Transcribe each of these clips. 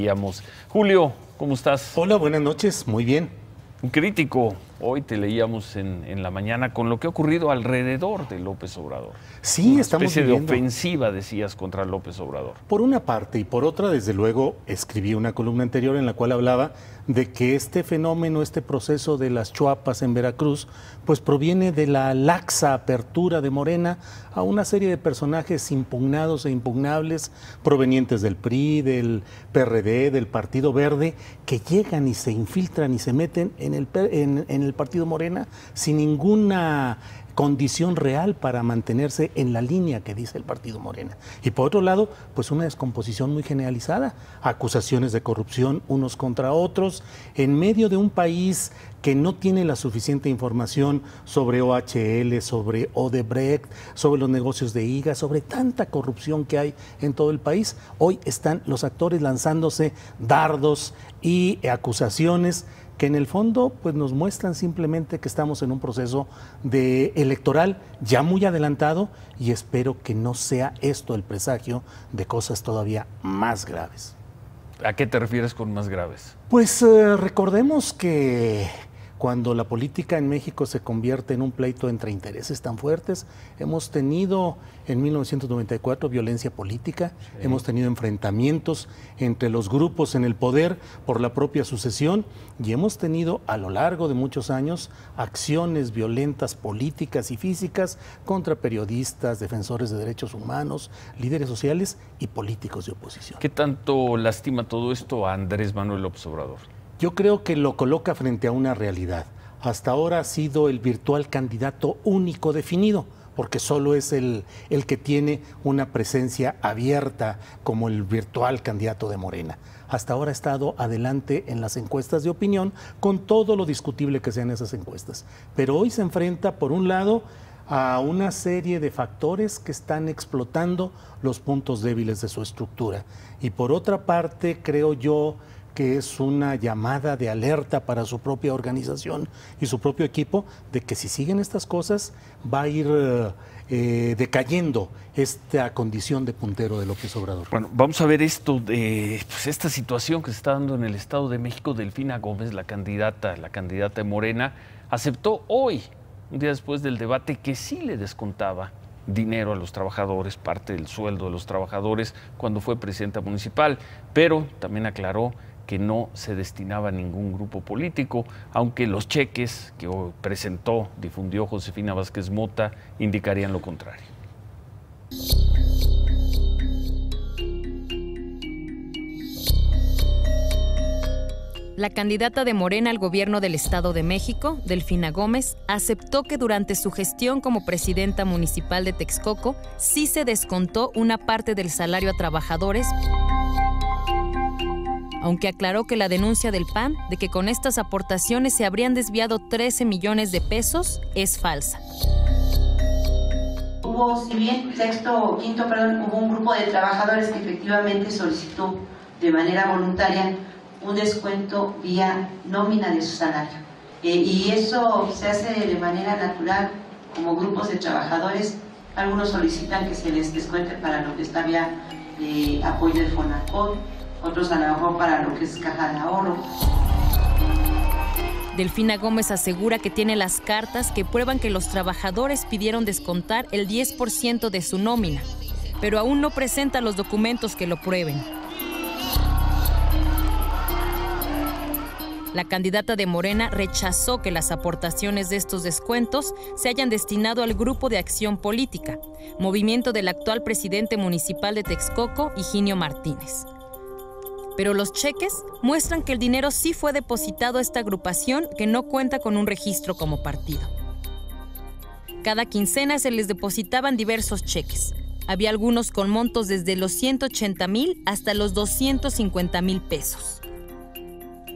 leíamos. Julio, ¿cómo estás? Hola, buenas noches, muy bien. Un crítico, hoy te leíamos en la mañana con lo que ha ocurrido alrededor de López Obrador. Sí, estamos una especie viviendo de ofensiva, decías, contra López Obrador. Por una parte, y por otra, desde luego, escribí una columna anterior en la cual hablaba de que este fenómeno, este proceso de las chuapas en Veracruz, pues proviene de la laxa apertura de Morena a una serie de personajes impugnados e impugnables provenientes del PRI, del PRD, del Partido Verde, que llegan y se infiltran y se meten en el Partido Morena sin ninguna condición real para mantenerse en la línea que dice el Partido Morena. Y por otro lado, pues una descomposición muy generalizada, acusaciones de corrupción unos contra otros, en medio de un país que no tiene la suficiente información sobre OHL, sobre Odebrecht, sobre los negocios de IGA, sobre tanta corrupción que hay en todo el país. Hoy están los actores lanzándose dardos y acusaciones que en el fondo pues nos muestran simplemente que estamos en un proceso electoral ya muy adelantado, y espero que no sea esto el presagio de cosas todavía más graves. ¿A qué te refieres con más graves? Pues recordemos que cuando la política en México se convierte en un pleito entre intereses tan fuertes, hemos tenido en 1994 violencia política, sí. Hemos tenido enfrentamientos entre los grupos en el poder por la propia sucesión, y hemos tenido a lo largo de muchos años acciones violentas políticas y físicas contra periodistas, defensores de derechos humanos, líderes sociales y políticos de oposición. ¿Qué tanto lastima todo esto a Andrés Manuel López Obrador? Yo creo que lo coloca frente a una realidad. Hasta ahora ha sido el virtual candidato único definido, porque solo es el que tiene una presencia abierta como el virtual candidato de Morena. Hasta ahora ha estado adelante en las encuestas de opinión, con todo lo discutible que sean esas encuestas. Pero hoy se enfrenta, por un lado, a una serie de factores que están explotando los puntos débiles de su estructura. Y por otra parte, creo yo que es una llamada de alerta para su propia organización y su propio equipo, de que si siguen estas cosas va a ir decayendo esta condición de puntero de López Obrador. Bueno, vamos a ver esto de esta situación que se está dando en el Estado de México. Delfina Gómez, la candidata de Morena, aceptó hoy, un día después del debate, que sí le descontaba dinero a los trabajadores, parte del sueldo de los trabajadores, cuando fue presidenta municipal, pero también aclaró que no se destinaba a ningún grupo político, aunque los cheques que difundió Josefina Vázquez Mota, indicarían lo contrario. La candidata de Morena al gobierno del Estado de México, Delfina Gómez, aceptó que durante su gestión como presidenta municipal de Texcoco sí se descontó una parte del salario a trabajadores, aunque aclaró que la denuncia del PAN de que con estas aportaciones se habrían desviado 13 millones de pesos es falsa. Hubo un grupo de trabajadores que efectivamente solicitó de manera voluntaria un descuento vía nómina de su salario. Y eso se hace de manera natural como grupos de trabajadores. Algunos solicitan que se les descuente para lo que está vía apoyo de Fonacot, otros a lo mejor para lo que es caja de ahorro. Delfina Gómez asegura que tiene las cartas que prueban que los trabajadores pidieron descontar el 10% de su nómina, pero aún no presenta los documentos que lo prueben. La candidata de Morena rechazó que las aportaciones de estos descuentos se hayan destinado al Grupo de Acción Política, movimiento del actual presidente municipal de Texcoco, Higinio Martínez. Pero los cheques muestran que el dinero sí fue depositado a esta agrupación, que no cuenta con un registro como partido. Cada quincena se les depositaban diversos cheques. Había algunos con montos desde los 180,000 hasta los 250,000 pesos.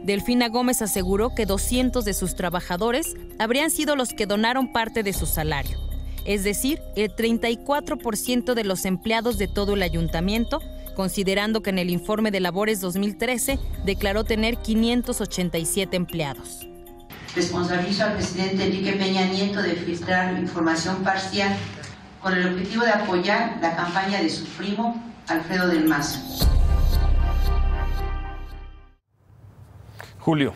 Delfina Gómez aseguró que 200 de sus trabajadores habrían sido los que donaron parte de su salario, es decir, el 34% de los empleados de todo el ayuntamiento, considerando que en el informe de labores 2013 declaró tener 587 empleados. Responsabilizo al presidente Enrique Peña Nieto de filtrar información parcial con el objetivo de apoyar la campaña de su primo, Alfredo del Mazo. Julio.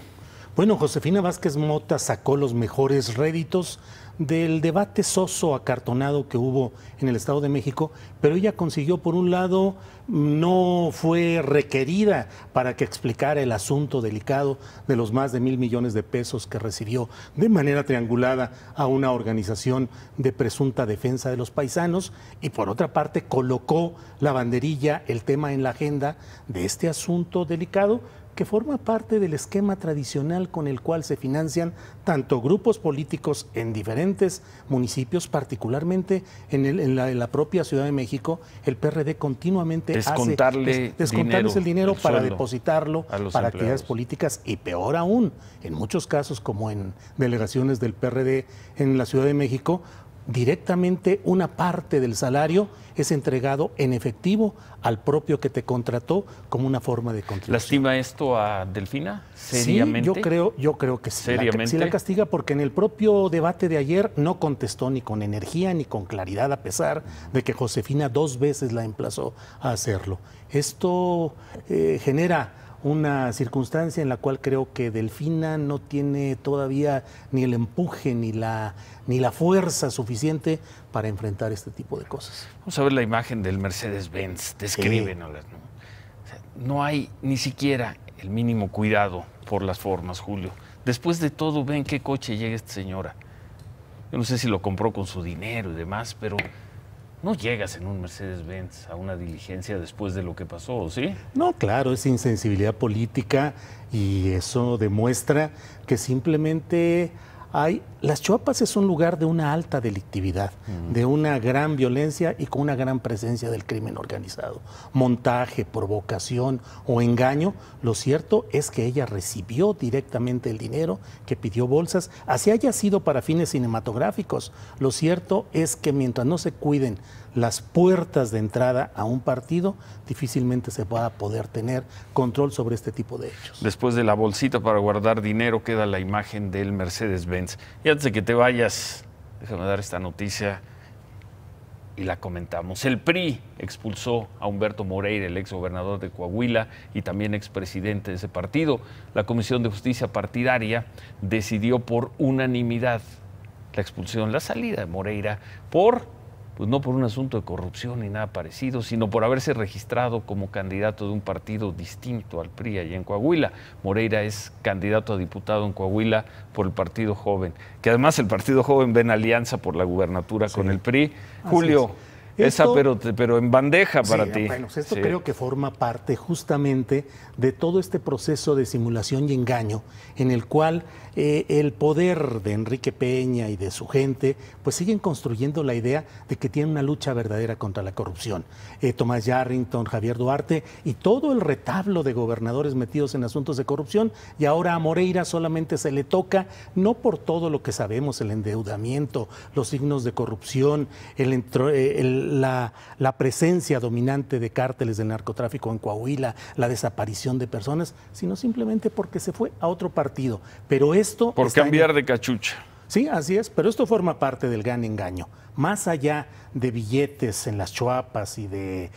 Bueno, Josefina Vázquez Mota sacó los mejores réditos del debate soso acartonado que hubo en el Estado de México, pero ella consiguió, por un lado, no fue requerida para que explicara el asunto delicado de los más de 1,000 millones de pesos que recibió de manera triangulada a una organización de presunta defensa de los paisanos, y por otra parte colocó la banderilla, el tema en la agenda de este asunto delicado, que forma parte del esquema tradicional con el cual se financian tanto grupos políticos en diferentes municipios, particularmente en la propia Ciudad de México. El PRD continuamente descontarles el dinero para depositarlo para actividades políticas, y peor aún, en muchos casos, como en delegaciones del PRD en la Ciudad de México, directamente una parte del salario es entregado en efectivo al propio que te contrató como una forma de contribución. ¿Lastima esto a Delfina? ¿Seriamente? Sí, yo creo que sí. ¿Seriamente? Sí la castiga, porque en el propio debate de ayer no contestó ni con energía ni con claridad, a pesar de que Josefina 2 veces la emplazó a hacerlo. Esto genera una circunstancia en la cual creo que Delfina no tiene todavía ni el empuje ni la fuerza suficiente para enfrentar este tipo de cosas. Vamos a ver la imagen del Mercedes-Benz. Descríbenosla, ¿no? O sea, no hay ni siquiera el mínimo cuidado por las formas, Julio. Después de todo, ven qué coche llega esta señora. Yo no sé si lo compró con su dinero y demás, pero no llegas en un Mercedes-Benz a una diligencia después de lo que pasó, ¿sí? No, claro, es insensibilidad política, y eso demuestra que simplemente las Chuapas es un lugar de una alta delictividad, de una gran violencia y con una gran presencia del crimen organizado. Montaje, provocación o engaño. Lo cierto es que ella recibió directamente el dinero, que pidió bolsas, así haya sido para fines cinematográficos. Lo cierto es que mientras no se cuiden las puertas de entrada a un partido, difícilmente se va a poder tener control sobre este tipo de hechos. Después de la bolsita para guardar dinero queda la imagen del Mercedes-Benz. Y antes de que te vayas, déjame dar esta noticia y la comentamos. El PRI expulsó a Humberto Moreira, el exgobernador de Coahuila y también expresidente de ese partido. La Comisión de Justicia Partidaria decidió por unanimidad la expulsión, la salida de Moreira pues no por un asunto de corrupción ni nada parecido, sino por haberse registrado como candidato de un partido distinto al PRI allá en Coahuila. Moreira es candidato a diputado en Coahuila por el Partido Joven, que además el Partido Joven ve en alianza por la gubernatura con el PRI. Julio, pero en bandeja para ti. Bueno, esto creo que forma parte justamente de todo este proceso de simulación y engaño, en el cual el poder de Enrique Peña y de su gente pues siguen construyendo la idea de que tienen una lucha verdadera contra la corrupción. Tomás Yarrington, Javier Duarte y todo el retablo de gobernadores metidos en asuntos de corrupción, y ahora a Moreira solamente se le toca, no por todo lo que sabemos, el endeudamiento, los signos de corrupción, la presencia dominante de cárteles de narcotráfico en Coahuila, la desaparición de personas, sino simplemente porque se fue a otro partido. Pero esto por cambiar de cachucha. Sí, así es, pero esto forma parte del gran engaño. Más allá de billetes en las Chuapas y de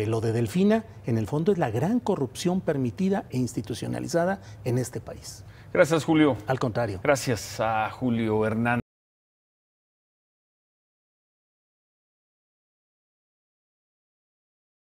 lo de Delfina, en el fondo es la gran corrupción permitida e institucionalizada en este país. Gracias, Julio. Al contrario. Gracias a Julio Hernández.